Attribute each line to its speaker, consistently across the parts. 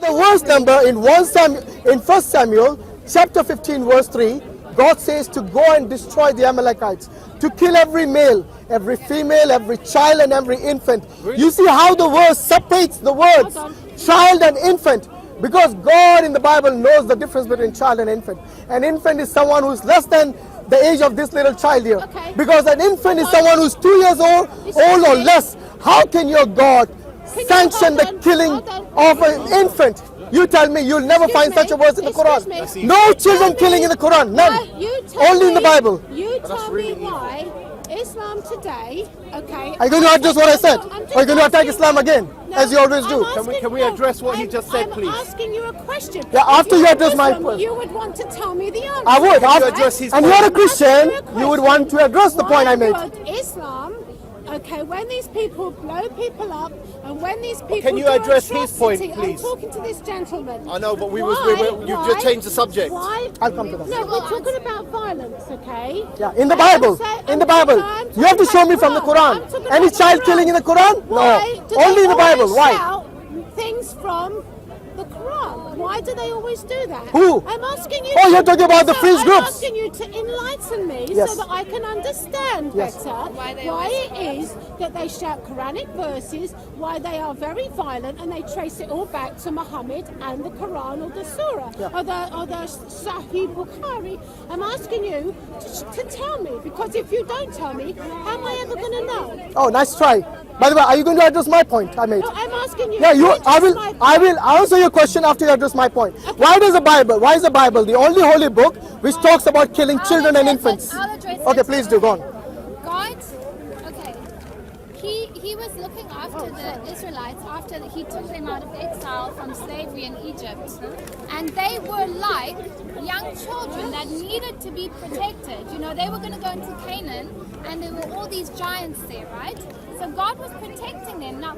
Speaker 1: me the verse number in 1 Samuel chapter 15 verse 3. God says to go and destroy the Amalekites, to kill every male, every female, every child and every infant.
Speaker 2: Really?
Speaker 1: You see how the verse separates the words child and infant, because God in the Bible knows the difference between child and infant. An infant is someone who's less than the age of this little child here.
Speaker 3: Okay.
Speaker 1: Because an infant is someone who's 2 years old or less. How can your God sanction the killing of an infant? You tell me, you'll never find such a verse in the Quran. No children killing in the Quran, none. Only in the Bible.
Speaker 3: You tell me why Islam today, okay.
Speaker 1: Are you going to address what I said? Or are you going to attack Islam again, as you always do?
Speaker 2: Can we address what he just said, please?
Speaker 3: I'm asking you a question.
Speaker 1: Yeah, after you address my question.
Speaker 3: You would want to tell me the answer.
Speaker 1: I would.
Speaker 2: Can you address his
Speaker 1: And
Speaker 2: point?
Speaker 1: you're a Christian, you would want to address the point I made.
Speaker 3: Why would Islam, okay, when these people blow people up, and when these people
Speaker 2: Can you
Speaker 3: do
Speaker 2: address his point,
Speaker 3: atrocity-
Speaker 2: please?
Speaker 3: I'm talking to this gentleman.
Speaker 2: I know, but
Speaker 3: Why?
Speaker 2: you've just changed the subject.
Speaker 3: Why?
Speaker 1: I'll come to that.
Speaker 3: No, we're talking about violence, okay?
Speaker 1: Yeah, in the
Speaker 3: I am
Speaker 1: Bible.
Speaker 3: saying-
Speaker 1: In the
Speaker 3: I'm
Speaker 1: Bible.
Speaker 3: talking
Speaker 1: You have to
Speaker 3: about
Speaker 1: show me from the
Speaker 3: I'm
Speaker 1: Quran.
Speaker 3: talking
Speaker 1: Any
Speaker 3: about the
Speaker 1: child
Speaker 3: Quran.
Speaker 1: killing in the Quran?
Speaker 3: Why
Speaker 1: No.
Speaker 3: do
Speaker 1: Only
Speaker 3: they
Speaker 1: in the Bible.
Speaker 3: always
Speaker 1: Why?
Speaker 3: shout things from the Quran? Why do they always do that?
Speaker 1: Who?
Speaker 3: I'm asking you.
Speaker 1: Oh, you're talking about the fringe
Speaker 3: I'm
Speaker 1: groups.
Speaker 3: asking you to enlighten me
Speaker 1: Yes.
Speaker 3: so that I can understand
Speaker 1: Yes.
Speaker 3: better why it is that they shout Quranic verses, why they are very violent, and they trace it all back to Muhammad and the Quran or the Surah or the Sahih Bukhari. I'm asking you to tell me, because if you don't tell me, how am I ever going to know?
Speaker 1: Oh, nice try. By the way, are you going to address my point I made?
Speaker 3: No, I'm asking you.
Speaker 1: Yeah, I will.
Speaker 3: My-
Speaker 1: I will answer your question after you address my point. Why is the Bible the only holy book which talks about killing children and infants?
Speaker 4: I'll address
Speaker 1: Okay,
Speaker 4: it.
Speaker 1: please do. Go on.
Speaker 4: God, okay, he was looking after the Israelites after he took them out of exile from slavery in Egypt. And they were like young children that needed to be protected. You know, they were going to go into Canaan and there were all these giants there, right? So God was protecting them. Now,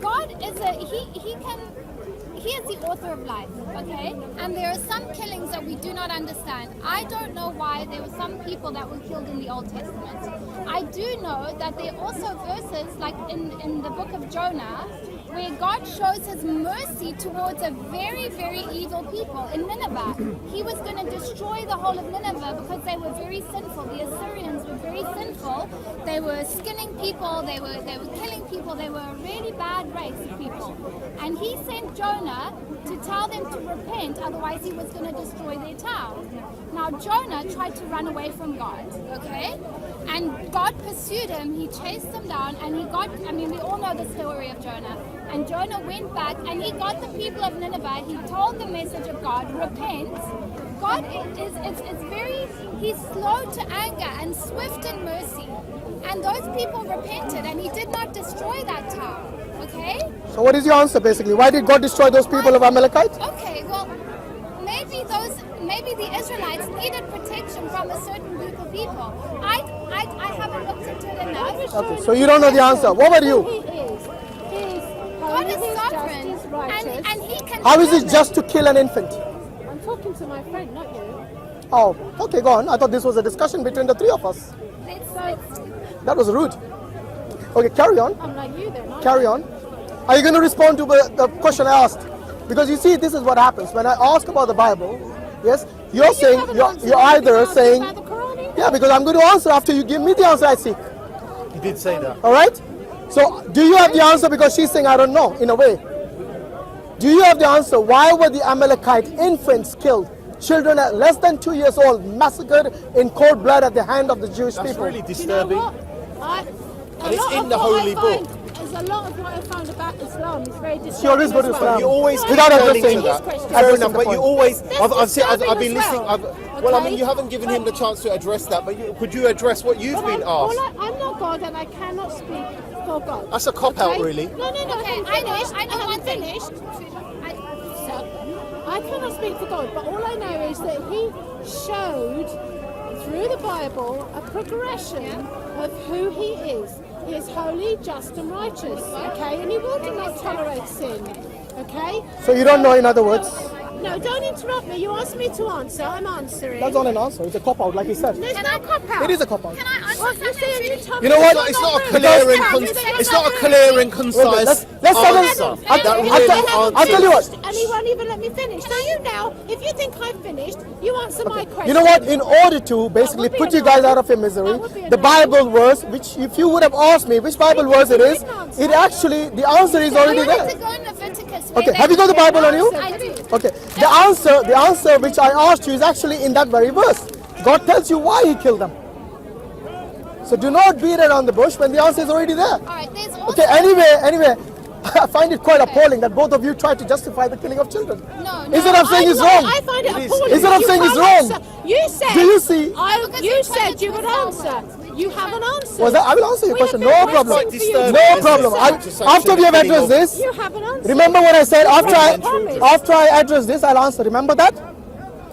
Speaker 4: God is he is the author of life, okay? And there are some killings that we do not understand. I don't know why there were some people that were killed in the Old Testament. I do know that there are also verses like in the book of Jonah where God shows his mercy towards a very, very evil people in Nineveh. He was going to destroy the whole of Nineveh because they were very sinful. The Assyrians were very sinful. They were skinning people, they were killing people, they were a really bad race of people. And he sent Jonah to tell them to repent, otherwise he was going to destroy their town. Now Jonah tried to run away from God, okay? And God pursued him, he chased him down, and we all know the story of Jonah. And Jonah went back and he got the people of Nineveh, he told the message of God, repent. God he's slow to anger and swift in mercy. And those people repented and he did not destroy that town, okay?
Speaker 1: So what is your answer basically? Why did God destroy those people of Amalekite?
Speaker 4: Okay, well, maybe the Israelites needed protection from a certain group of people. I haven't looked into it enough.
Speaker 1: Okay, so you don't know the answer. What about you?
Speaker 4: God is sovereign, and he can.
Speaker 1: How is it just to kill an infant?
Speaker 3: I'm talking to my friend, not you.
Speaker 1: Oh, okay, go on. I thought this was a discussion between the three of us. That was rude. Okay, carry on.
Speaker 3: I'm like you then.
Speaker 1: Carry on. Are you going to respond to the question I asked? Because you see, this is what happens. When I ask about the Bible, yes, you're saying, you're either saying, yeah, because I'm going to answer after you give me the answer I seek.
Speaker 2: You did say that.
Speaker 1: All right? So, do you have the answer? Because she's saying, I don't know, in a way. Do you have the answer? Why were the Amalekite infants killed? Children at less than 2 years old massacred in cold blood at the hand of the Jewish
Speaker 2: That's
Speaker 1: people.
Speaker 2: really disturbing.
Speaker 3: And
Speaker 2: it's in the holy book.
Speaker 3: There's a lot of what I found about Islam is very disturbing.
Speaker 1: She always go to
Speaker 3: as well.
Speaker 1: Islam.
Speaker 2: You always keep
Speaker 1: Without
Speaker 2: turning
Speaker 1: addressing
Speaker 2: to that.
Speaker 3: this
Speaker 2: Fair
Speaker 1: question.
Speaker 2: enough, but you always. I've been
Speaker 3: disturbing as
Speaker 2: listening.
Speaker 3: well.
Speaker 2: Well, I
Speaker 3: Okay?
Speaker 2: mean, you haven't given him the chance to address that. But could you address what you've been asked?
Speaker 3: I'm not God, and I cannot speak for God.
Speaker 2: That's a cop-out,
Speaker 3: okay?
Speaker 2: really.
Speaker 3: No.
Speaker 4: Okay, I know one thing.
Speaker 3: I cannot speak for God, but all I know is that He showed through the Bible a progression of who He is. He is holy, just, and righteous. Okay, and He will not tolerate sin. Okay.
Speaker 1: So you don't know, in other words?
Speaker 3: No, no, don't interrupt me. You asked me to answer. I'm answering.
Speaker 1: That's not an answer. It's a cop-out, like he said.
Speaker 3: There's no cop-out.
Speaker 1: It is a cop-out.
Speaker 4: Can I answer
Speaker 3: Well, you
Speaker 4: something?
Speaker 3: see, you told
Speaker 1: You
Speaker 3: me
Speaker 1: know what?
Speaker 2: It's not a
Speaker 3: rude.
Speaker 2: clear and
Speaker 3: Because-
Speaker 2: it's not a clear and concise
Speaker 1: let's have a-
Speaker 2: answer.
Speaker 1: I'll tell you what.
Speaker 3: And he won't even let me finish. Now, if you think I've finished, you answer my question.
Speaker 1: You know what? In order to basically put you guys out of your misery, the Bible verse, which if you would have asked me which Bible verse it is, it actually, the answer is already
Speaker 4: You have
Speaker 1: there.
Speaker 4: to go in Leviticus. where
Speaker 1: Okay,
Speaker 4: they
Speaker 1: have you got the
Speaker 4: give
Speaker 1: Bible on you?
Speaker 4: I do.
Speaker 1: Okay, the answer which I asked you is actually in that very verse. God tells you why he killed them. So do not beat around the bush when the answer is already there.
Speaker 4: All right, there's also...
Speaker 1: Okay, anyway, I find it quite appalling that both of you try to justify the killing of children.
Speaker 4: No,
Speaker 1: Instead of saying it's wrong.
Speaker 3: I find it appalling.
Speaker 1: Instead of
Speaker 3: You
Speaker 1: saying it's
Speaker 3: can't
Speaker 1: wrong.
Speaker 3: answer. You said.
Speaker 1: Do you see?
Speaker 4: Because
Speaker 3: You
Speaker 4: you're
Speaker 3: said
Speaker 4: trying to
Speaker 3: you would
Speaker 4: twist our
Speaker 3: answer.
Speaker 4: words.
Speaker 3: You haven't answered.
Speaker 1: Was that? I will answer your
Speaker 3: We
Speaker 1: question.
Speaker 3: have
Speaker 1: No
Speaker 3: been
Speaker 1: problem.
Speaker 3: waiting for you.
Speaker 1: No problem. After we have addressed this,
Speaker 3: You haven't answered.
Speaker 1: remember what I said
Speaker 3: promise.
Speaker 1: after I address this, I'll answer. Remember that?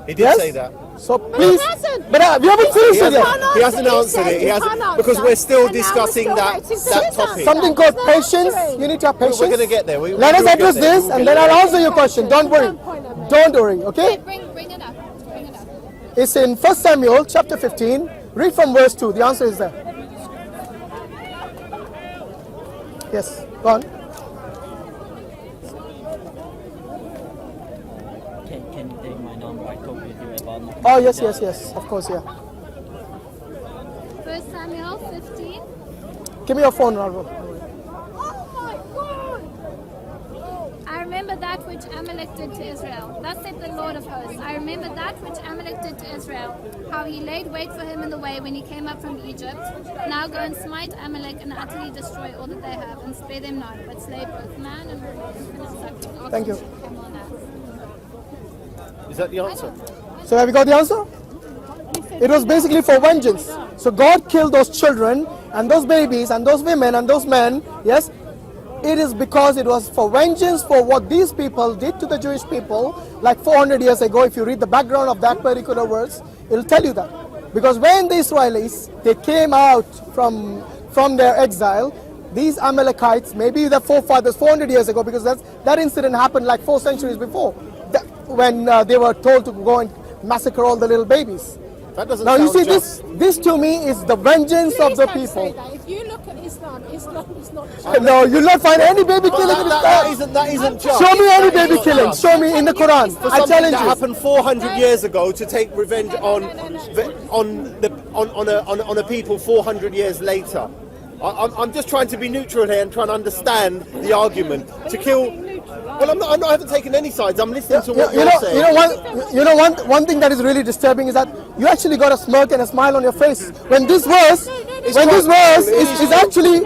Speaker 2: He did
Speaker 1: Yes?
Speaker 2: say that.
Speaker 1: So please,
Speaker 3: hasn't.
Speaker 1: but we haven't finished it yet.
Speaker 2: He hasn't answered it. He hasn't, because we're still discussing that topic.
Speaker 1: Something called patience. You need to have patience.
Speaker 2: We're going to get there.
Speaker 1: Let us address this, and then I'll answer your question. Don't worry. Don't worry. Okay?
Speaker 4: Bring it up. Bring it up.
Speaker 1: It's in 1 Samuel chapter 15. Read from verse 2. The answer is there. Yes. Go on.
Speaker 5: Can you take my number? I talk with you about...
Speaker 1: Oh, yes. Of course, yeah.
Speaker 4: 1 Samuel 15.
Speaker 1: Give me your phone, Ralph.
Speaker 3: Oh my God!
Speaker 4: I remember that which Amalek did to Israel. Thus said the Lord of hosts, I remember that which Amalek did to Israel, how he laid wait for him in the way when he came up from Egypt. Now go and smite Amalek and utterly destroy all that they have, and spare them not, but slay both man and woman, infant and suckling, ox
Speaker 1: Thank you.
Speaker 4: and sheep, camel and ass.
Speaker 2: Is that the answer?
Speaker 1: So have you got the answer? It was basically for vengeance. So God killed those children and those babies and those women and those men. Yes, it is because it was for vengeance for what these people did to the Jewish people like 400 years ago. If you read the background of that particular verse, it will tell you that. Because when the Israelis, they came out from their exile, these Amalekites, maybe their forefathers 400 years ago, because that incident happened like 4 centuries before, when they were told to go and massacre all the little babies.
Speaker 2: That doesn't
Speaker 1: Now you
Speaker 2: sound
Speaker 1: see,
Speaker 2: just.
Speaker 1: this to me is the vengeance of
Speaker 3: Please
Speaker 1: the
Speaker 3: don't say
Speaker 1: people.
Speaker 3: that. If you look at Islam is not.
Speaker 1: No, you'll not find any baby killing in Islam.
Speaker 2: That isn't just.
Speaker 1: Show me any
Speaker 2: That is
Speaker 1: baby
Speaker 2: not
Speaker 1: killing.
Speaker 2: just.
Speaker 1: Show me in the Quran.
Speaker 2: For
Speaker 1: I
Speaker 2: something
Speaker 1: challenge
Speaker 2: that
Speaker 1: you.
Speaker 2: happened 400 years ago to take revenge on a people 400 years later. I'm just trying to be neutral here and trying to understand the argument. To kill. Well, I haven't taken any sides. I'm listening to what you're saying.
Speaker 1: One thing that is really disturbing is that you actually got a smirk and a smile on your face when this verse is actually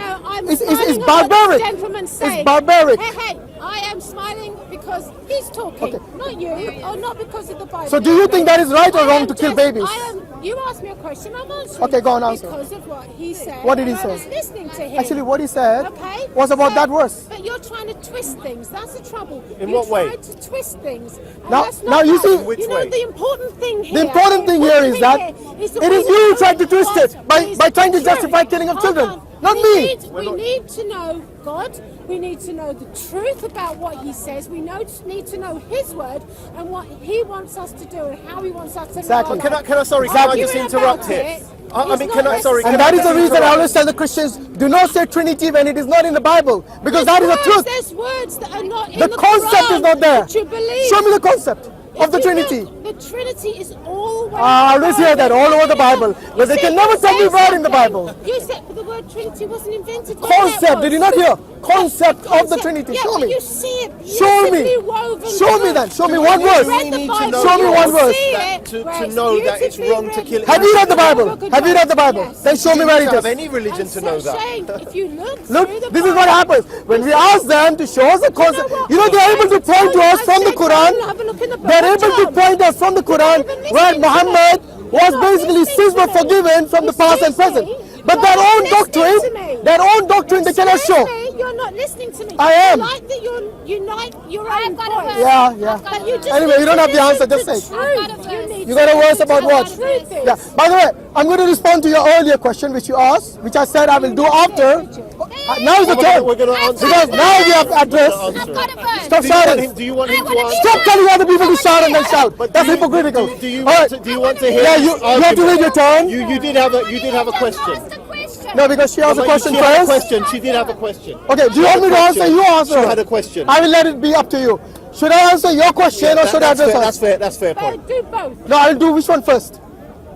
Speaker 1: is barbaric. It's barbaric.
Speaker 3: Hey, I am smiling because he's talking,
Speaker 1: Okay.
Speaker 3: not you, or not because of the Bible.
Speaker 1: So do you think that is right or wrong to kill babies?
Speaker 3: You asked me a question, I'm answering.
Speaker 1: Okay, go on, answer.
Speaker 3: Because of what he said.
Speaker 1: What did he
Speaker 3: and
Speaker 1: say?
Speaker 3: I was listening to him.
Speaker 1: Actually, what he said
Speaker 3: Okay,
Speaker 1: was about
Speaker 3: so-
Speaker 1: that verse.
Speaker 3: But you're trying to twist things. That's the trouble.
Speaker 2: In what way?
Speaker 3: You try to twist things. And
Speaker 1: Now-
Speaker 3: that's not
Speaker 1: now you
Speaker 3: right.
Speaker 1: see-
Speaker 2: Which
Speaker 3: you know,
Speaker 2: way?
Speaker 3: the important thing here.
Speaker 1: The important thing here is that it is you trying to twist it by trying to justify killing of children, not me.
Speaker 3: We need to know God. We need to know the truth about what he says. We need to know his word and what he wants us to do and how he wants us to
Speaker 1: Exactly.
Speaker 3: live.
Speaker 2: Can I just interrupt here?
Speaker 1: And that is the reason I always tell the Christians, do not say Trinity when it is not in the Bible, because that is the truth.
Speaker 3: There's words that are not in
Speaker 1: The
Speaker 3: the
Speaker 1: concept
Speaker 3: Quran
Speaker 1: is not there.
Speaker 3: that you believe.
Speaker 1: Show me the concept of the
Speaker 3: If you
Speaker 1: Trinity.
Speaker 3: look, the Trinity is all.
Speaker 1: I always hear that all over the Bible, but they can never tell me where in the Bible.
Speaker 3: You said the word Trinity wasn't invented. yet,
Speaker 1: Concept,
Speaker 3: that
Speaker 1: did you
Speaker 3: was.
Speaker 1: not hear? Concept of the
Speaker 3: Concept.
Speaker 1: Trinity.
Speaker 3: Yeah,
Speaker 1: Show
Speaker 3: but
Speaker 1: me.
Speaker 3: You see it.
Speaker 1: Show me.
Speaker 3: beautifully woven
Speaker 1: Show me
Speaker 3: through.
Speaker 1: then. Show me one
Speaker 3: You
Speaker 1: verse.
Speaker 3: read the
Speaker 2: We need to
Speaker 3: Bible,
Speaker 2: know
Speaker 1: Show me
Speaker 3: you
Speaker 1: one
Speaker 3: will
Speaker 1: verse.
Speaker 3: see
Speaker 2: That
Speaker 3: it,
Speaker 2: to
Speaker 3: where it's
Speaker 2: know that it's
Speaker 3: beautifully
Speaker 2: wrong to
Speaker 3: written.
Speaker 2: kill-
Speaker 1: Have you read the Bible? Have you read the Bible?
Speaker 3: Yes.
Speaker 1: Then show me where it
Speaker 2: have
Speaker 1: is.
Speaker 2: any religion
Speaker 3: I'm
Speaker 2: to know
Speaker 3: so
Speaker 2: that.
Speaker 3: saying, if you look
Speaker 1: Look,
Speaker 3: through the
Speaker 1: this is what
Speaker 3: Bible-
Speaker 1: happens. When we ask them to show us the concept,
Speaker 3: what?
Speaker 1: you know, they're able to point to us from the Quran.
Speaker 3: Have a look in the
Speaker 1: They're
Speaker 3: Bible.
Speaker 1: able to point us from the Quran where Muhammad was basically sins were forgiven from the past and present. But their own doctrine they cannot show.
Speaker 3: You're not listening to me.
Speaker 1: I am.
Speaker 3: You like that you unite your
Speaker 4: I've
Speaker 3: own
Speaker 4: got a
Speaker 3: voice.
Speaker 4: verse.
Speaker 1: Yeah, yeah.
Speaker 4: I've got a
Speaker 3: But you
Speaker 4: verse.
Speaker 3: just
Speaker 1: Anyway,
Speaker 3: need
Speaker 1: you don't
Speaker 3: to
Speaker 1: have the answer,
Speaker 3: listen
Speaker 1: just
Speaker 3: to
Speaker 1: say.
Speaker 3: truth.
Speaker 4: I've got a verse.
Speaker 3: need
Speaker 1: You
Speaker 3: to
Speaker 1: got a verse
Speaker 3: listen
Speaker 1: about
Speaker 3: to
Speaker 1: what?
Speaker 3: truth is.
Speaker 1: Yeah. By the way, I'm going to respond to your earlier question, which you asked, which I said I will do after. Now is the time.
Speaker 2: We're going to answer.
Speaker 1: Because now we have addressed.
Speaker 4: I've got a verse.
Speaker 1: Stop shouting.
Speaker 2: Do you want him to answer?
Speaker 1: Stop telling other people to shout and then shout. That's hypocritical.
Speaker 2: Do you
Speaker 1: All right.
Speaker 2: want to hear?
Speaker 1: Yeah,
Speaker 2: his
Speaker 1: you have to
Speaker 2: argument?
Speaker 1: read your turn.
Speaker 2: You did have a question.
Speaker 4: Ask the question.
Speaker 1: No, because she asked a question
Speaker 2: She had a
Speaker 1: first.
Speaker 2: question. She did have a question.
Speaker 1: Okay, do you want me to answer? You answer.
Speaker 2: She had a question.
Speaker 1: I will let it be up to you. Should I answer your question or should I address
Speaker 2: That's
Speaker 1: her?
Speaker 2: fair. That's fair point.
Speaker 3: Do both.
Speaker 1: No, I'll do which one first.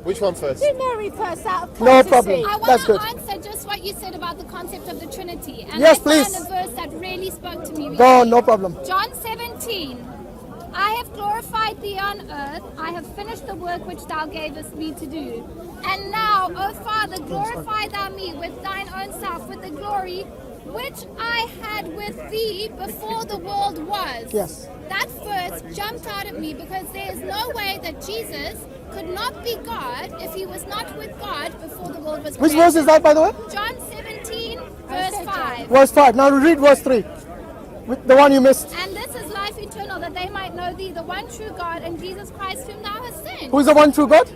Speaker 2: Which one first?
Speaker 3: Do Mary first out of
Speaker 1: No
Speaker 3: courtesy.
Speaker 1: problem.
Speaker 4: I want
Speaker 1: That's
Speaker 4: to
Speaker 1: good.
Speaker 4: answer just what you said about the concept of the Trinity. And
Speaker 1: Yes,
Speaker 4: I
Speaker 1: please.
Speaker 4: found a verse that really spoke to me.
Speaker 1: Go on, no problem.
Speaker 4: John 17. I have glorified thee on earth. I have finished the work which thou gavest me to do. And now, O Father, glorify thou me with thine own self, with the glory which I had with thee before the world was.
Speaker 1: Yes.
Speaker 4: That verse jumped out at me because there is no way that Jesus could not be God if he was not with God before the world was
Speaker 1: Which
Speaker 4: created.
Speaker 1: verse is that, by the way?
Speaker 4: John 17, verse 5.
Speaker 1: Verse 5. Now read verse 3. The one you missed.
Speaker 4: And this is life eternal, that they might know thee, the one true God, and Jesus Christ whom thou hast sent.
Speaker 1: Who is the one true God?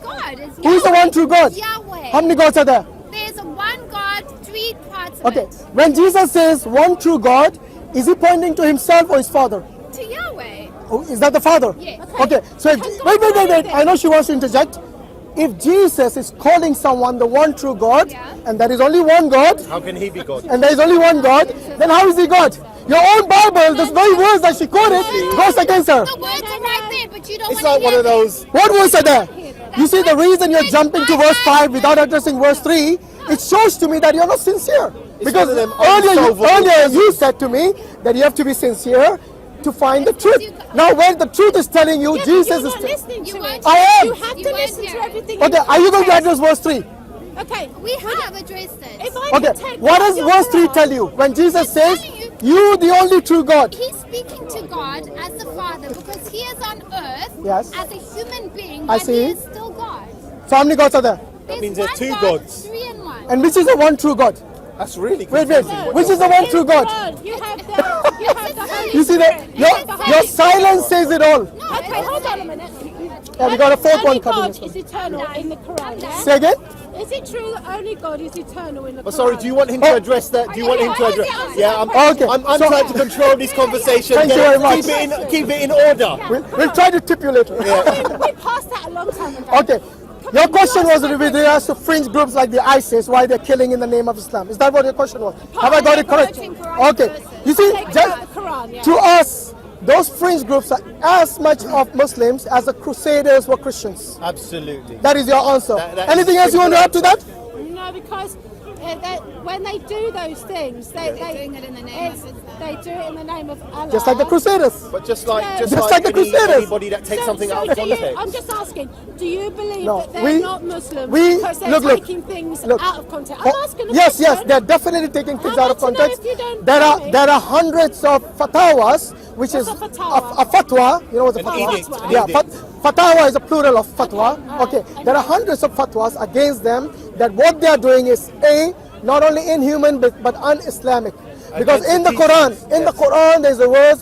Speaker 4: God is
Speaker 1: Who is the one true God?
Speaker 4: Yahweh.
Speaker 1: How many gods are there?
Speaker 4: There's a one God, three parts of
Speaker 1: Okay.
Speaker 4: it.
Speaker 1: When Jesus says one true God, is he pointing to himself or his Father?
Speaker 4: To Yahweh.
Speaker 1: Oh, is that the Father?
Speaker 4: Yes.
Speaker 1: Okay. So if, wait. I know she wants to interject. If Jesus is calling someone the one true God,
Speaker 4: Yeah.
Speaker 1: and there is only one God,
Speaker 2: How can he be God?
Speaker 1: and there is only one God, then how is he God? Your own Bible, the very words that she quoted, goes against her.
Speaker 4: The words are right there, but you don't
Speaker 2: It's
Speaker 4: want
Speaker 2: like
Speaker 4: to
Speaker 2: one
Speaker 4: hear
Speaker 2: of those.
Speaker 1: What words are there? You see, the reason you're jumping to verse 5 without addressing verse 3, it shows to me that you're not sincere. Because
Speaker 2: one of them
Speaker 1: earlier
Speaker 2: unsolvable
Speaker 1: you said to me that you have to be sincere to find the truth. Now when the truth is telling you,
Speaker 3: Yeah,
Speaker 1: Jesus
Speaker 3: you're
Speaker 1: is...
Speaker 3: not listening to
Speaker 4: You
Speaker 3: it.
Speaker 4: won't-
Speaker 1: I am.
Speaker 3: You have
Speaker 4: You
Speaker 3: to
Speaker 4: won't
Speaker 3: listen
Speaker 4: hear
Speaker 3: to
Speaker 4: it.
Speaker 3: everything.
Speaker 1: Okay, are you going to address verse 3?
Speaker 3: Okay,
Speaker 4: We have addressed it.
Speaker 3: if I
Speaker 1: Okay,
Speaker 3: can take
Speaker 1: what
Speaker 3: back
Speaker 1: does
Speaker 3: your
Speaker 1: verse 3
Speaker 3: word-
Speaker 1: tell you? When Jesus
Speaker 4: It's
Speaker 1: says,
Speaker 4: telling
Speaker 1: you the only true God.
Speaker 4: He's speaking to God as the Father because he is on earth
Speaker 1: Yes.
Speaker 4: as a human being,
Speaker 1: I
Speaker 4: but
Speaker 1: see.
Speaker 4: he is still God.
Speaker 1: So how many gods are there?
Speaker 2: means there's
Speaker 4: one
Speaker 2: two
Speaker 4: God,
Speaker 2: gods.
Speaker 4: 3 in 1.
Speaker 1: And which is the one true God?
Speaker 2: That's really
Speaker 1: Wait.
Speaker 2: confusing.
Speaker 1: Which is the one true God?
Speaker 3: You have the Holy
Speaker 1: You see that? Your silence says it all.
Speaker 3: Okay, hold on a minute.
Speaker 1: Yeah, we got a fourth
Speaker 3: Only
Speaker 1: one coming.
Speaker 3: God is eternal in the Quran. Yeah?
Speaker 1: Say again?
Speaker 3: Is it true that only God is eternal in the Quran?
Speaker 2: Oh, sorry, do you want him to address that? Do you want him to address? Yeah, I'm
Speaker 1: Okay,
Speaker 2: I'm
Speaker 1: so-
Speaker 2: trying to control this conversation.
Speaker 1: Thank you
Speaker 2: Get it-
Speaker 1: very much.
Speaker 2: Keep it in order.
Speaker 1: We'll try to tip you later.
Speaker 3: We passed that a long time ago.
Speaker 1: Okay. Your question was with regards to fringe groups like the ISIS, why they're killing in the name of Islam. Is that what your question was? Have I got it correct? Okay. You see,
Speaker 3: Take out the Quran, yeah.
Speaker 1: to us, those fringe groups are as much of Muslims as the Crusaders were Christians.
Speaker 2: Absolutely.
Speaker 1: That is your answer.
Speaker 2: That
Speaker 1: Anything
Speaker 2: is
Speaker 1: else you want to add to that?
Speaker 3: No, because when they do those things, they
Speaker 4: doing it in the name of Islam.
Speaker 3: They do it in the name of Allah.
Speaker 1: Just like the Crusaders.
Speaker 2: But just like
Speaker 1: the Crusaders.
Speaker 2: anybody that takes something out of
Speaker 3: do you,
Speaker 2: context.
Speaker 3: I'm just asking, do you believe
Speaker 1: No,
Speaker 3: that they're
Speaker 1: we-
Speaker 3: not Muslims
Speaker 1: we-
Speaker 3: because they're
Speaker 1: look,
Speaker 3: taking things
Speaker 1: look.
Speaker 3: out of context?
Speaker 1: Oh,
Speaker 3: I'm asking a
Speaker 1: yes,
Speaker 3: question.
Speaker 1: they're definitely taking things
Speaker 3: I
Speaker 1: out of
Speaker 3: want to know
Speaker 1: context.
Speaker 3: if you don't
Speaker 1: There
Speaker 3: tell me.
Speaker 1: are hundreds of fatwas, which
Speaker 3: What's
Speaker 1: is
Speaker 3: a fatwa?
Speaker 1: a fatwa. You know what's a
Speaker 2: An
Speaker 1: fatwa?
Speaker 2: edict, an
Speaker 1: Yeah,
Speaker 2: edict.
Speaker 1: fatwa is a plural of fatwa.
Speaker 3: Okay,
Speaker 1: Okay, there are hundreds of fatwas against them that what they are doing is not only inhuman but un-Islamic. Because
Speaker 2: Against
Speaker 1: in the
Speaker 2: the
Speaker 1: Quran,
Speaker 2: teachings, yes.
Speaker 1: there's a verse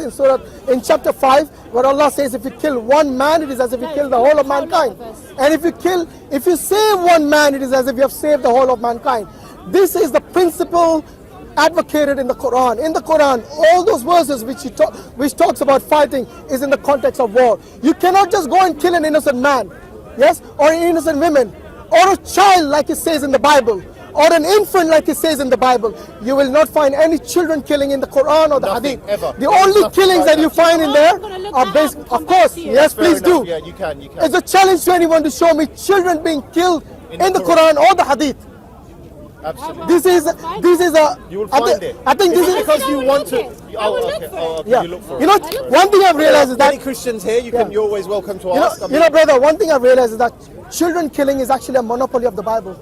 Speaker 1: in chapter 5 where Allah says, if you kill one man, it is as if you kill the whole of mankind. And if you save one man, it is as if you have saved the whole of mankind. This is the principle advocated in the Quran. In the Quran, all those verses which talks about fighting is in the context of war. You cannot just go and kill an innocent man, yes, or an innocent woman, or a child like it says in the Bible, or an infant like it says in the Bible. You will not find any children killing in the Quran or the
Speaker 2: Nothing,
Speaker 1: Hadith.
Speaker 2: ever.
Speaker 1: The only
Speaker 2: Nothing
Speaker 1: killings
Speaker 2: like
Speaker 1: that you
Speaker 2: that.
Speaker 1: find in
Speaker 3: Oh,
Speaker 1: there
Speaker 3: I'm gonna look
Speaker 1: are
Speaker 3: that
Speaker 1: based,
Speaker 3: up and come
Speaker 1: of course,
Speaker 3: back to you.
Speaker 1: yes,
Speaker 2: Fair
Speaker 1: please
Speaker 2: enough.
Speaker 1: do.
Speaker 2: Yeah, you can.
Speaker 1: It's a challenge to anyone to show me children being killed
Speaker 2: In
Speaker 1: in
Speaker 2: the
Speaker 1: the Quran or the Hadith.
Speaker 2: Absolutely.
Speaker 1: This is a.
Speaker 2: You will
Speaker 1: I
Speaker 2: find
Speaker 1: think-
Speaker 2: it.
Speaker 1: I think this
Speaker 2: Is it
Speaker 1: is
Speaker 2: because you want to.
Speaker 3: I will look for it.
Speaker 2: Oh, okay.
Speaker 1: yeah.
Speaker 2: You look for
Speaker 1: You
Speaker 2: it.
Speaker 1: know, one thing I've realized is that
Speaker 2: Many Christians here. You're always welcome to ask. I
Speaker 1: you know, brother. One thing I've realized is that children killing is actually a monopoly of the Bible.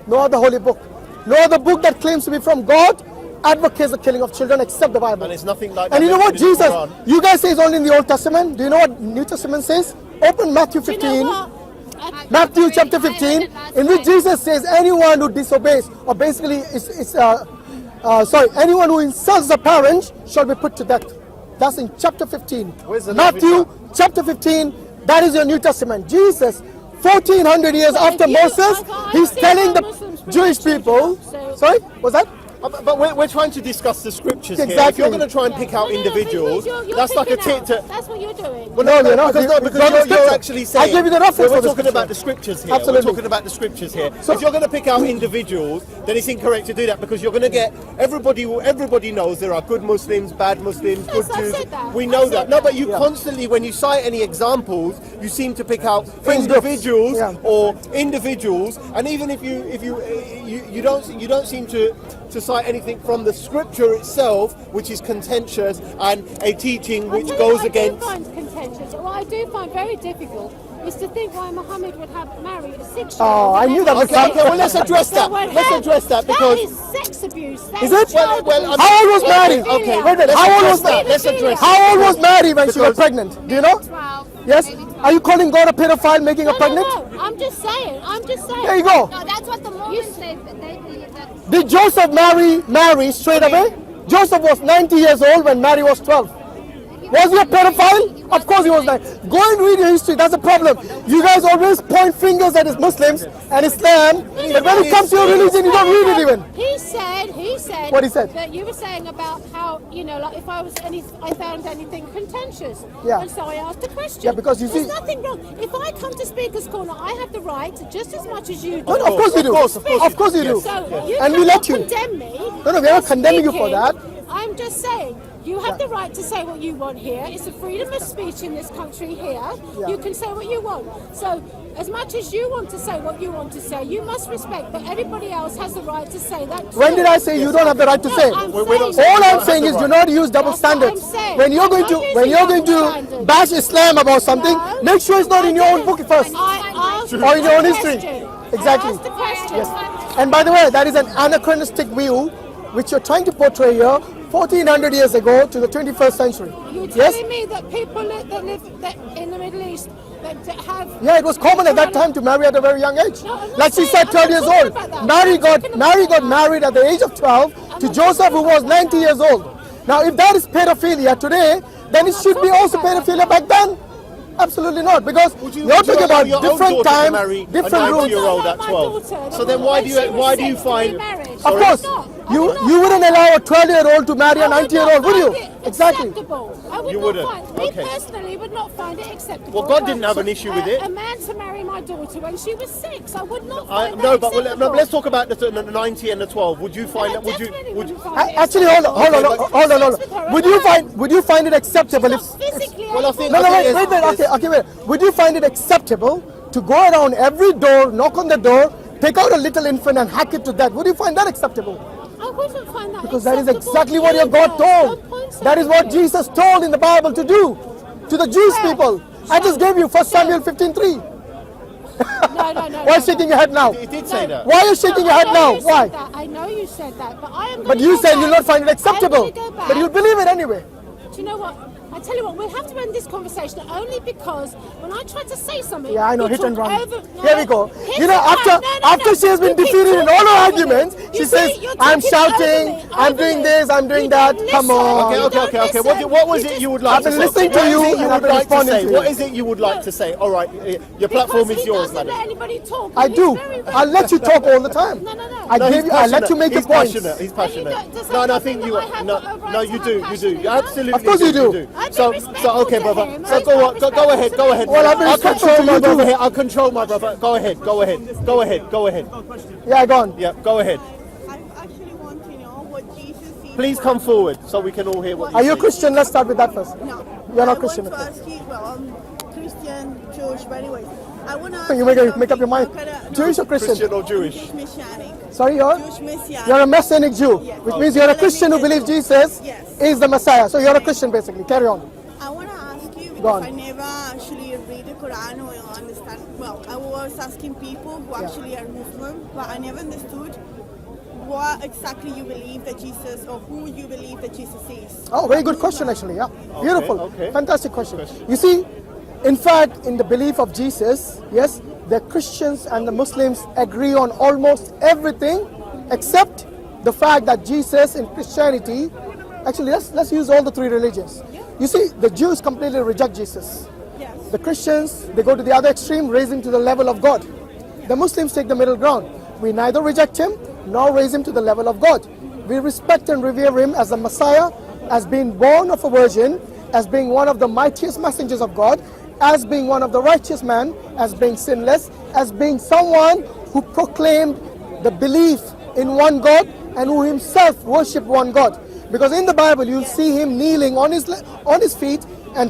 Speaker 1: No other holy book, no other book that claims to be from God advocates the killing of children except the Bible.
Speaker 2: and it's nothing like.
Speaker 1: And
Speaker 2: that
Speaker 1: you know what,
Speaker 2: mentioned in the
Speaker 1: Jesus?
Speaker 2: Quran.
Speaker 1: You guys say it's only in the Old Testament. Do you know what New Testament says? Open Matthew
Speaker 3: Do you
Speaker 1: 15.
Speaker 3: know what?
Speaker 1: Matthew chapter 15, in which Jesus says anyone who disobeys, or basically anyone who insults a parent shall be put to death. That's in chapter 15.
Speaker 2: Where's the love in
Speaker 1: Matthew
Speaker 2: that?
Speaker 1: chapter 15, that is your New Testament. Jesus, 1400 years
Speaker 3: But
Speaker 1: after
Speaker 3: if you-
Speaker 1: Moses,
Speaker 3: I
Speaker 1: he's
Speaker 3: see
Speaker 1: telling
Speaker 3: how
Speaker 1: the
Speaker 3: Muslims
Speaker 1: Jewish
Speaker 3: produce
Speaker 1: people,
Speaker 3: children, so-
Speaker 1: sorry, what's that?
Speaker 2: But we're trying to discuss the scriptures here. If
Speaker 1: Exactly.
Speaker 2: you're going to try and pick out individuals,
Speaker 3: You're
Speaker 2: that's like a
Speaker 3: picking
Speaker 2: tit to...
Speaker 3: out. That's what you're doing.
Speaker 2: Well,
Speaker 1: No, you're not.
Speaker 2: because you're actually saying...
Speaker 1: I gave you the reference
Speaker 2: We're
Speaker 1: for the
Speaker 2: talking
Speaker 1: scripture.
Speaker 2: about the scriptures here.
Speaker 1: Absolutely.
Speaker 2: We're talking about the scriptures here.
Speaker 1: So-
Speaker 2: if you're going to pick out individuals, then it's incorrect to do that because you're going to get... Everybody knows there are good Muslims, bad Muslims,
Speaker 3: Yes,
Speaker 2: good
Speaker 3: I
Speaker 2: Jews.
Speaker 3: said that.
Speaker 2: We
Speaker 3: I
Speaker 2: know
Speaker 3: said
Speaker 2: that. No,
Speaker 3: that.
Speaker 2: but you constantly, when you cite any examples, you seem to pick out
Speaker 1: Fringe groups.
Speaker 2: individuals
Speaker 1: Yeah.
Speaker 2: or individuals, and even if you don't seem to cite anything from the scripture itself, which is contentious and a teaching which goes against.
Speaker 3: What I do find contentious, or what I do find very difficult, is to think why Muhammad would have married a 6-year-old.
Speaker 1: Oh, I knew that was
Speaker 2: Okay, well let's address that. Let's address that because.
Speaker 3: that is sex abuse. That
Speaker 1: Is it?
Speaker 3: child
Speaker 2: Well,
Speaker 3: abuse.
Speaker 1: How old was Mary?
Speaker 2: Okay,
Speaker 1: Wait,
Speaker 2: let's
Speaker 1: how old
Speaker 2: address
Speaker 1: was
Speaker 2: that.
Speaker 1: Mary?
Speaker 2: Let's address
Speaker 1: How old was Mary when she was
Speaker 2: Because-
Speaker 1: pregnant? Do you know?
Speaker 4: 12.
Speaker 1: Yes?
Speaker 4: maybe 12.
Speaker 1: Are you calling God a pedophile making her pregnant?
Speaker 3: No, I'm just saying.
Speaker 1: There you go.
Speaker 4: No, that's what the Mormons say. They believe that.
Speaker 1: Did Joseph marry Mary straight away? Joseph was 90 years old when Mary was 12. Was he a pedophile? Of course he was not. Go and read your history, that's a problem. You guys always point fingers at his Muslims and Islam, but when it comes to your religion, you don't read it even.
Speaker 3: He said.
Speaker 1: What he said?
Speaker 3: That you were saying about how, like if I found anything contentious.
Speaker 1: Yeah.
Speaker 3: And so I asked a question.
Speaker 1: Yeah, because you
Speaker 3: There's
Speaker 1: see-
Speaker 3: nothing wrong. If I come to Speaker's Corner, I have the right to just as much as you do.
Speaker 1: No, of course you do. Of course you do.
Speaker 3: So you
Speaker 1: And we
Speaker 3: cannot
Speaker 1: let you.
Speaker 3: condemn me.
Speaker 1: No, we're not condemning you for
Speaker 3: speaking.
Speaker 1: that.
Speaker 3: I'm just saying, you have the right to say what you want here. It's a freedom of speech in this country here.
Speaker 1: Yeah.
Speaker 3: You can say what you want. So, as much as you want to say what you want to say, you must respect that everybody else has the right to say that too.
Speaker 1: When did I say you don't have the right to
Speaker 3: No,
Speaker 1: say?
Speaker 3: I'm
Speaker 2: We're not
Speaker 3: saying-
Speaker 1: All I'm
Speaker 2: have
Speaker 1: saying
Speaker 2: the
Speaker 1: is do
Speaker 2: right.
Speaker 1: not use double
Speaker 3: That's what I'm
Speaker 1: standards.
Speaker 3: saying.
Speaker 1: When you're going
Speaker 3: I'm
Speaker 1: to
Speaker 3: not
Speaker 1: when
Speaker 3: using
Speaker 1: you're going
Speaker 3: double
Speaker 1: to
Speaker 3: standards.
Speaker 1: bash Islam about something,
Speaker 3: No.
Speaker 1: make sure it's not in your own book first.
Speaker 3: I asked
Speaker 1: Or in your own
Speaker 3: the
Speaker 1: history.
Speaker 3: question.
Speaker 1: Exactly.
Speaker 3: I asked the question.
Speaker 1: Yes. And by the way, that is an anachronistic view which you're trying to portray here 1400 years ago to the 21st century.
Speaker 3: You're
Speaker 1: Yes?
Speaker 3: telling me that people that live in the Middle East that have...
Speaker 1: Yeah, it was common at that time to marry at a very young age.
Speaker 3: No, I'm not
Speaker 1: Like she
Speaker 3: saying-
Speaker 1: said,
Speaker 3: I'm
Speaker 1: 12
Speaker 3: not
Speaker 1: years
Speaker 3: talking
Speaker 1: old.
Speaker 3: about that.
Speaker 1: Mary
Speaker 3: I'm
Speaker 1: got
Speaker 3: talking
Speaker 1: Mary
Speaker 3: about
Speaker 1: got
Speaker 3: that.
Speaker 1: married at the age of 12 to
Speaker 3: not
Speaker 1: Joseph,
Speaker 3: talking
Speaker 1: who was
Speaker 3: about
Speaker 1: 90
Speaker 3: that.
Speaker 1: years old. Now, if that is pedophilia today, then it should be
Speaker 3: talking
Speaker 1: also
Speaker 3: about that.
Speaker 1: pedophilia back then. Absolutely not, because
Speaker 2: Would you
Speaker 1: you're talking
Speaker 2: allow
Speaker 1: about
Speaker 2: your own
Speaker 1: different
Speaker 2: daughter to
Speaker 1: time,
Speaker 2: marry a
Speaker 1: different rules.
Speaker 2: 90-year-old at
Speaker 3: My
Speaker 2: 12?
Speaker 3: daughter,
Speaker 2: So then why do you find...
Speaker 1: Of
Speaker 2: Sorry?
Speaker 1: course, you wouldn't allow a 12-year-old to marry a 90-year-old, would you? Exactly.
Speaker 3: I would
Speaker 2: You
Speaker 3: not
Speaker 2: wouldn't?
Speaker 3: find,
Speaker 2: Okay.
Speaker 3: Me personally would not find it acceptable.
Speaker 2: Well, God didn't have an issue with it.
Speaker 3: A man to marry my daughter when she was 6, I would not find that
Speaker 2: No, but
Speaker 3: acceptable.
Speaker 2: let's talk about the 90 and the 12. Would you find that? Would you?
Speaker 3: Definitely
Speaker 2: Would you?
Speaker 3: wouldn't find it
Speaker 1: Actually, hold on.
Speaker 3: acceptable.
Speaker 1: Would you find it acceptable if?
Speaker 3: Not physically
Speaker 2: Well, I think-
Speaker 1: No,
Speaker 2: I think
Speaker 1: wait.
Speaker 2: it's-
Speaker 1: Okay, wait. Would you find it acceptable to go around every door, knock on the door, take out a little infant and hack it to death? Would you find that acceptable?
Speaker 3: I wouldn't find that
Speaker 1: Because that is
Speaker 3: acceptable
Speaker 1: exactly what your
Speaker 3: either.
Speaker 1: God told.
Speaker 3: Don't point
Speaker 1: That is what
Speaker 3: something.
Speaker 1: Jesus told in the Bible to do to the Jewish
Speaker 3: Where?
Speaker 1: people. I just gave you 1 Samuel 15:3.
Speaker 3: No.
Speaker 1: Why are you shaking your head now?
Speaker 2: It did say that.
Speaker 1: Why are you shaking your
Speaker 3: I
Speaker 1: head
Speaker 3: know
Speaker 1: now?
Speaker 3: you said
Speaker 1: Why?
Speaker 3: that. I know you said that, but I am.
Speaker 1: But
Speaker 3: gonna
Speaker 1: you
Speaker 3: go
Speaker 1: said you'll
Speaker 3: back.
Speaker 1: not find it acceptable.
Speaker 3: I'm gonna go back.
Speaker 1: But you'll believe it anyway.
Speaker 3: Do you know what? I tell you what, we'll have to end this conversation only because when I try to say something,
Speaker 1: Yeah, I know,
Speaker 3: you
Speaker 1: hit and
Speaker 3: talk
Speaker 1: run.
Speaker 3: over- no,
Speaker 1: Here we go.
Speaker 3: hit
Speaker 1: You know,
Speaker 3: and run.
Speaker 1: after she has been
Speaker 3: You keep
Speaker 1: defeated in all
Speaker 3: talking
Speaker 1: her
Speaker 3: over
Speaker 1: arguments,
Speaker 3: me.
Speaker 1: she
Speaker 3: You
Speaker 1: says,
Speaker 3: see, you're
Speaker 1: I'm
Speaker 3: talking over
Speaker 1: shouting,
Speaker 3: me,
Speaker 1: I'm
Speaker 3: over
Speaker 1: doing
Speaker 3: me.
Speaker 1: this, I'm doing
Speaker 3: You
Speaker 1: that.
Speaker 3: don't
Speaker 1: Come
Speaker 3: listen.
Speaker 1: on.
Speaker 3: You don't
Speaker 2: Okay.
Speaker 3: listen.
Speaker 2: What was
Speaker 3: You
Speaker 2: it
Speaker 3: just-
Speaker 2: you would like
Speaker 1: I've
Speaker 2: to
Speaker 1: been
Speaker 2: say?
Speaker 1: listening to
Speaker 2: What is
Speaker 1: you
Speaker 2: it
Speaker 1: and
Speaker 2: you
Speaker 1: I've
Speaker 2: would
Speaker 1: been
Speaker 2: like to
Speaker 1: responding
Speaker 2: say?
Speaker 1: to you.
Speaker 2: What is it you would like to say? All right, your platform
Speaker 3: Because
Speaker 2: is
Speaker 3: he
Speaker 2: yours,
Speaker 3: doesn't
Speaker 2: madam.
Speaker 3: let anybody talk.
Speaker 1: I
Speaker 3: He's
Speaker 1: do.
Speaker 3: very, very-
Speaker 1: I'll let you talk all the time.
Speaker 3: No.
Speaker 1: I
Speaker 2: No,
Speaker 1: give
Speaker 2: he's
Speaker 1: you. I let
Speaker 2: passionate.
Speaker 1: you make your
Speaker 2: He's
Speaker 1: points.
Speaker 2: passionate. He's
Speaker 3: And
Speaker 2: passionate.
Speaker 3: you don't- does that
Speaker 2: No, I
Speaker 3: mean
Speaker 2: think
Speaker 3: that
Speaker 2: you.
Speaker 3: I have
Speaker 2: No,
Speaker 3: the right
Speaker 2: no,
Speaker 3: to
Speaker 2: you
Speaker 3: have
Speaker 2: do. You
Speaker 3: passion
Speaker 2: do.
Speaker 3: in
Speaker 2: You
Speaker 3: that?
Speaker 2: absolutely.
Speaker 1: Of course you do.
Speaker 3: I've been
Speaker 2: So
Speaker 3: respectful
Speaker 2: okay,
Speaker 3: to
Speaker 2: brother.
Speaker 3: him.
Speaker 2: So
Speaker 3: He's
Speaker 2: go
Speaker 3: been
Speaker 2: on. Go ahead.
Speaker 3: respectful
Speaker 2: Go
Speaker 3: to
Speaker 2: ahead.
Speaker 3: me.
Speaker 1: Well, I've been
Speaker 2: I'll
Speaker 1: respectful
Speaker 2: control
Speaker 1: to
Speaker 2: my
Speaker 1: you too.
Speaker 2: brother here. I'll control my brother. Go ahead. Go ahead.
Speaker 1: Yeah, go on.
Speaker 2: Yeah, go ahead.
Speaker 6: I actually want to know what Jesus sees.
Speaker 2: Please come forward so we can all hear what
Speaker 1: Are you a
Speaker 2: say.
Speaker 1: Christian? Let's start with that first.
Speaker 6: No.
Speaker 1: You're not
Speaker 6: I
Speaker 1: Christian,
Speaker 6: want to
Speaker 1: okay.
Speaker 6: ask you, well, I'm Christian, Jewish, but anyways. I want to ask
Speaker 1: You make up your mind.
Speaker 6: something.
Speaker 1: Jewish or Christian?
Speaker 2: Christian or Jewish?
Speaker 6: Jewish Messianic.
Speaker 1: Sorry,
Speaker 6: Jewish Messianic.
Speaker 1: you're a Messianic Jew,
Speaker 6: Yes.
Speaker 1: which means you're a Christian who believes Jesus
Speaker 6: Yes.
Speaker 1: is the Messiah. So you're a Christian basically. Carry on.
Speaker 6: I want to ask you
Speaker 1: Go
Speaker 6: because
Speaker 1: on.
Speaker 6: I never actually read the Quran or understand. Well, I was asking people who actually are Muslim, but I never understood what exactly you believe that Jesus, or who you believe that Jesus is.
Speaker 1: Oh, very good question actually. Yeah, beautiful,
Speaker 2: okay.
Speaker 1: fantastic question. You see, in fact, in the belief of Jesus, yes, the Christians and the Muslims agree on almost everything, except the fact that Jesus in Christianity. Actually, let's use all the three religions. You see, the Jews completely reject Jesus.
Speaker 6: Yes.
Speaker 1: The Christians, they go to the other extreme, raise him to the level of God. The Muslims take the middle ground. We neither reject him nor raise him to the level of God. We respect and revere him as a Messiah, as being born of a virgin, as being one of the mightiest messengers of God, as being one of the righteous men, as being sinless, as being someone who proclaimed the belief in one God and who himself worshipped one God. Because in the Bible you'll see him kneeling on his feet and